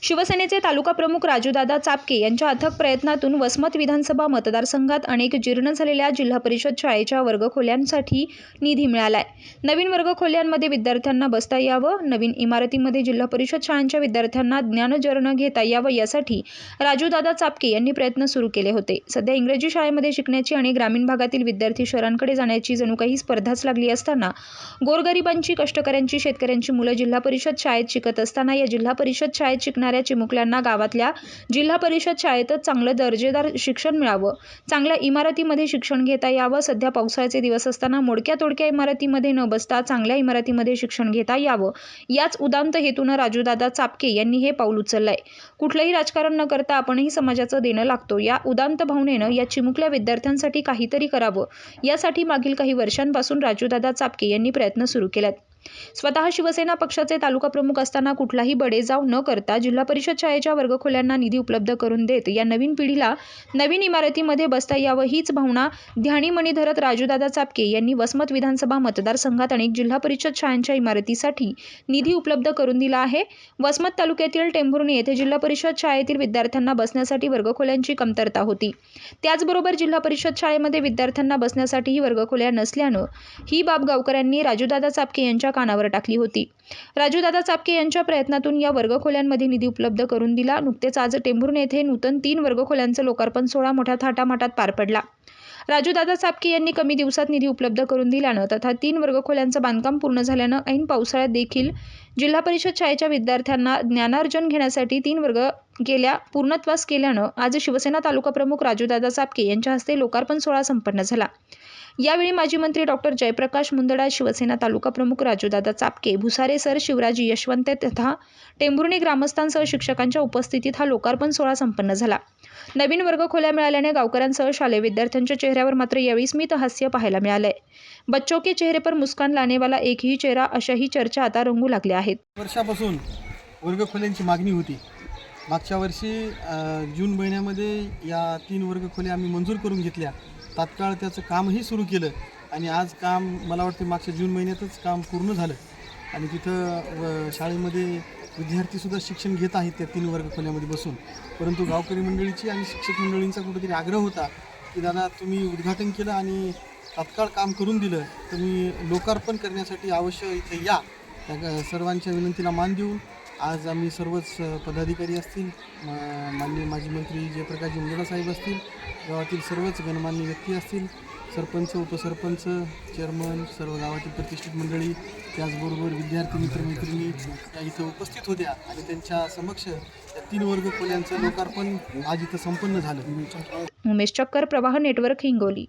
शिवसेनेचे तालुका प्रमुख राजूदादा चापके यांच्या अथक प्रयत्नातून वसमत विधानसभा मतदारसंघात अनेक जीर्ण झालेल्या जिल्हा परिषद शाळेच्या वर्गखोल्यांसाठी निधी मिळालाय। नवीन वर्गखोल्यांमध्ये विद्यार्थ्यांना बसता यावं, नवीन इमारतीमध्ये जिल्हा परिषद शाळांच्या विद्यार्थ्यांना ज्ञानजर्ण घेता यावं यासाठी राजूदादा चापके यांनी प्रयत्न सुरू केले होते। सध्या इंग्रजी शाळेमध्ये शिकण्याची आणि ग्रामीण भागातील विद्यार्थी शहरांकडे जाण्याची जणू काही स्पर्धाच लागली असताना गोरगरिबांची, कष्टकऱ्यांची, शेतकऱ्यांची मुलं जिल्हा परिषद शाळेत शिकत असताना या जिल्हा परिषद शाळेत शिकणाऱ्या चिमुकल्यांना गावातल्या जिल्हा परिषद शाळेतच चांगलं दर्जेदार शिक्षण मिळावं, चांगल्या इमारतीमध्ये शिक्षण घेता यावं, सध्या पावसाळ्याचे दिवस असताना मोडक्या तोडक्या इमारतीमध्ये न बसता चांगल्या इमारतीमध्ये शिक्षण घेता यावं, याच उदात्त हेतूनं राजूदादा चापके यांनी हे पाऊल उचललंय। कुठलंही राजकारण न करता आपणही समाजाचं देणं लागतो या उदात्त भावनेनं या चिमुकल्या विद्यार्थ्यांसाठी काहीतरी करावं, यासाठी मागील काही वर्षांपासून राजूदादा चापके यांनी प्रयत्न सुरू केलेत। स्वतः शिवसेना पक्षाचे तालुका प्रमुख असताना कुठलाही बडेजाव न करता जिल्हा परिषद शाळेच्या वर्गखोल्यांना निधी उपलब्ध करून देत या नवीन पिढीला नवीन इमारतीमध्ये बसता यावं हीच भावना ध्यानी मनी धरत राजूदादा चापके यांनी वसमत विधानसभा मतदारसंघात अनेक जिल्हा परिषद शाळांच्या इमारतीसाठी निधी उपलब्ध करून दिला आहे। वसमत तालुक्यातील टेंभुर्णी येथे जिल्हा परिषद शाळेतील विद्यार्थ्यांना बसण्यासाठी वर्गखोल्यांची कमतरता होती। त्याचबरोबर जिल्हा परिषद शाळेमध्ये विद्यार्थ्यांना बसण्यासाठीही वर्गखोल्या नसल्यानं ही बाब गावकऱ्यांनी राजूदादा चापके यांच्या कानावर टाकली होती। राजूदादा चापके यांच्या प्रयत्नातून या वर्गखोल्यांमध्ये निधी उपलब्ध करून दिला। नुकतेच आज टेंभुर्णी येथे नूतन 3 वर्गखोल्यांचं लोकार्पण सोहळा मोठ्या थाटामाटात पार पडला। राजूदादा चापके यांनी कमी दिवसात निधी उपलब्ध करून दिल्यानं तथा 3 वर्गखोल्यांचं बांधकाम पूर्ण झाल्यानं ऐन पावसाळ्यात देखील जिल्हा परिषद शाळेच्या विद्यार्थ्यांना ज्ञानार्जन घेण्यासाठी 3 वर्ग गेल्या पूर्णत्वास केल्यानं आज शिवसेना तालुका प्रमुख राजूदादा चापके यांच्या हस्ते लोकार्पण सोहळा संपन्न झाला। यावेळी माजी मंत्री डॉक्टर जयप्रकाश मुंदडा, शिवसेना तालुका प्रमुख राजूदादा चापके, भुसारे सर, शिवराज यशवंत तथा टेंभुर्णी ग्रामस्थांसह शिक्षकांच्या उपस्थितीत हा लोकार्पण सोहळा संपन्न झाला। नवीन वर्गखोल्या मिळाल्याने गावकऱ्यांसह शालेय विद्यार्थ्यांच्या चेहऱ्यावर मात्र यावेळी स्मित हास्य पाहायला मिळालंय। बच्चों के चेहरे पर मुस्कान लाने वाला एक ही चेहरा अशाही चर्चा आता रंगू लागल्या आहेत। वर्षापासून वर्गखोल्यांची मागणी होती। मागच्या वर्षी जून महिन्यामध्ये या 3 वर्गखोल्या आम्ही मंजूर करून घेतल्या। तात्काळ त्याचं कामही सुरू केलं आणि आज काम मला वाटतं मागच्या जून महिन्यातच काम पूर्ण झालं आणि तिथं शाळेमध्ये विद्यार्थीसुद्धा शिक्षण घेत आहेत त्या 3 वर्गखोल्यामध्ये बसून। परंतु गावकरी मंडळीची आणि शिक्षक मंडळींचा कुठेतरी आग्रह होता की दादा तुम्ही उद्घाटन केलं आणि तात्काळ काम करून दिलं, तुम्ही लोकार्पण करण्यासाठी अवश्य इथे या। त्या सर्वांच्या विनंतीला मान देऊन आज आम्ही सर्वच पदाधिकारी असतील, माननीय माजी मंत्री जयप्रकाश मुंदडा साहेब असतील, गावातील सर्वच गणमान्य व्यक्ती असतील, सरपंच, उपसरपंच, चेअरमन, सर्व गावातील प्रतिष्ठित मंडळी, त्याचबरोबर विद्यार्थी मित्रमैत्रिणी त्या इथं उपस्थित होत्या आणि त्यांच्या समक्ष या 3 वर्गखोल्यांचं लोकार्पण आज इथं संपन्न झालं। उमेश चक्कर, प्रवाह नेटवर्क, हिंगोली।